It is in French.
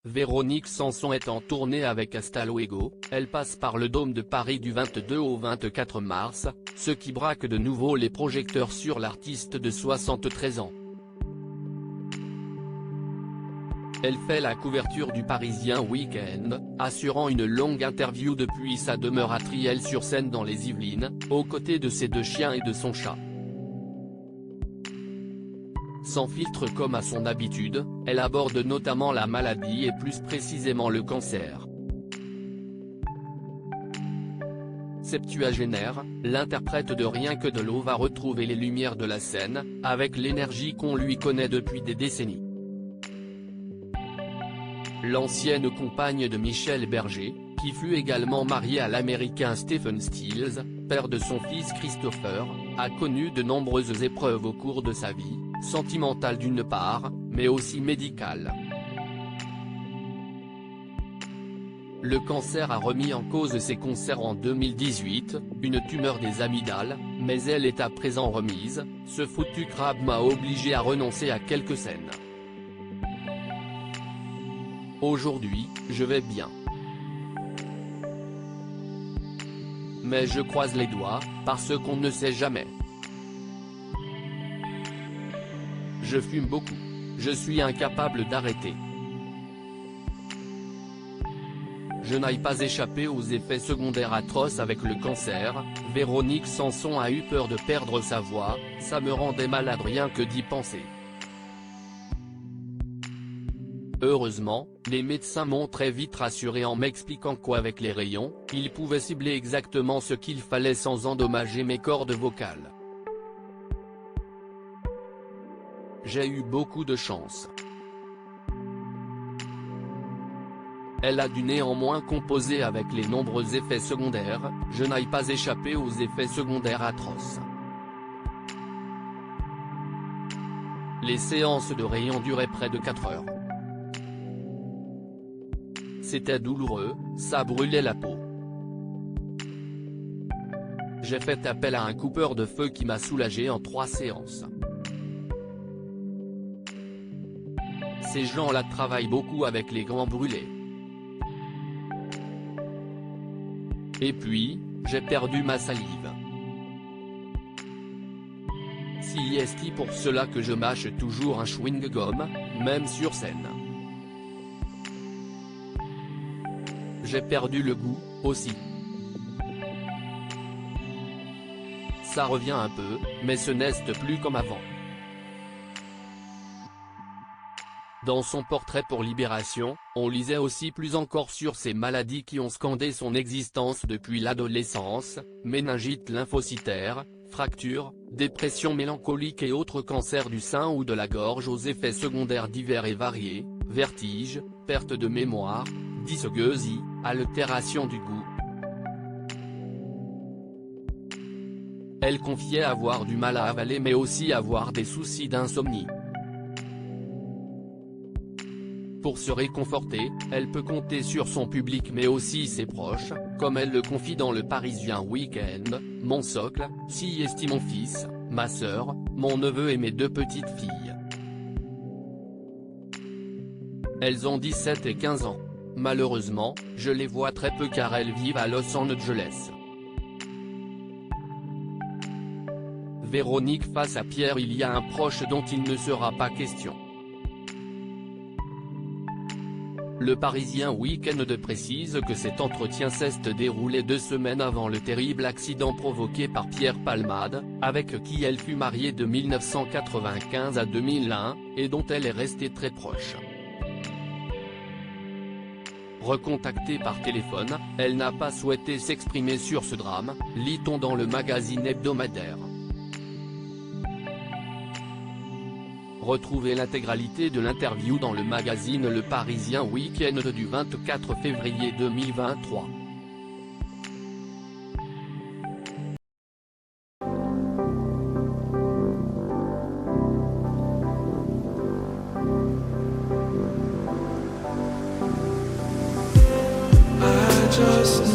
Véronique Sanson est en tournée avec Hasta Luego, elle passe par le Dôme de Paris du 22 au 24 mars, ce qui braque de nouveau les projecteurs sur l'artiste de 73 ans. Elle fait la couverture du Parisien Week-end, assurant une longue interview depuis sa demeure à Triel-sur-Seine dans les Yvelines, aux côtés de ses 2 chiens et de son chat. Sans filtre comme à son habitude, elle aborde notamment la maladie et plus précisément le cancer. Septuagénaire, l'interprète de Rien que de l'eau va retrouver les lumières de la scène, avec l'énergie qu'on lui connaît depuis des décennies. L'ancienne compagne de Michel Berger, qui fut également mariée à l'américain Stephen Stills, père de son fils Christopher, a connu de nombreuses épreuves au cours de sa vie, sentimentale d'une part, mais aussi médicale. Le cancer a remis en cause ses concerts en 2018, une tumeur des amygdales, mais elle est à présent remise, ce foutu crabe m'a obligé à renoncer à quelques scènes. Aujourd'hui, je vais bien. Mais je croise les doigts, parce qu'on ne sait jamais. Je fume beaucoup. Je suis incapable d'arrêter. Je n'ai pas échappé aux effets secondaires atroces avec le cancer. Véronique Sanson a eu peur de perdre sa voix, ça me rendait malade rien que d'y penser. Heureusement, les médecins m'ont très vite rassuré en m'expliquant qu'avec les rayons, ils pouvaient cibler exactement ce qu'il fallait sans endommager mes cordes vocales. J'ai eu beaucoup de chance. Elle a dû néanmoins composer avec les nombreux effets secondaires, je n'ai pas échappé aux effets secondaires atroces. Les séances de rayons duraient près de 4 heures. C'était douloureux, ça brûlait la peau. J'ai fait appel à un coupeur de feu qui m'a soulagé en 3 séances. Ces gens-là travaillent beaucoup avec les grands brûlés. Et puis, j'ai perdu ma salive. C'est pour cela que je mâche toujours un chewing-gum, même sur scène. J'ai perdu le goût, aussi. Ça revient un peu, mais ce n'est plus comme avant. Dans son portrait pour Libération, on lisait aussi plus encore sur ces maladies qui ont scandé son existence depuis l'adolescence, méningite lymphocytaire, fractures, dépression mélancolique et autres cancers du sein ou de la gorge aux effets secondaires divers et variés, vertige, perte de mémoire, dysgeusie, altération du goût. Elle confiait avoir du mal à avaler mais aussi avoir des soucis d'insomnie. Pour se réconforter, elle peut compter sur son public mais aussi ses proches, comme elle le confie dans le Parisien Week-end, mon socle, c'est mon fils, ma sœur, mon neveu et mes 2 petites filles. Elles ont 17 et 15 ans. Malheureusement, je les vois très peu car elles vivent à Los Angeles. Véronique face à Pierre, il y a un proche dont il ne sera pas question. Le Parisien Week-end précise que cet entretien s'est déroulé 2 semaines avant le terrible accident provoqué par Pierre Palmade, avec qui elle fut mariée de 1995 à 2001, et dont elle est restée très proche. Recontactée par téléphone, elle n'a pas souhaité s'exprimer sur ce drame, lit-on dans le magazine hebdomadaire. Retrouvez l'intégralité de l'interview dans le magazine Le Parisien Week-end du 24 février 2023. Just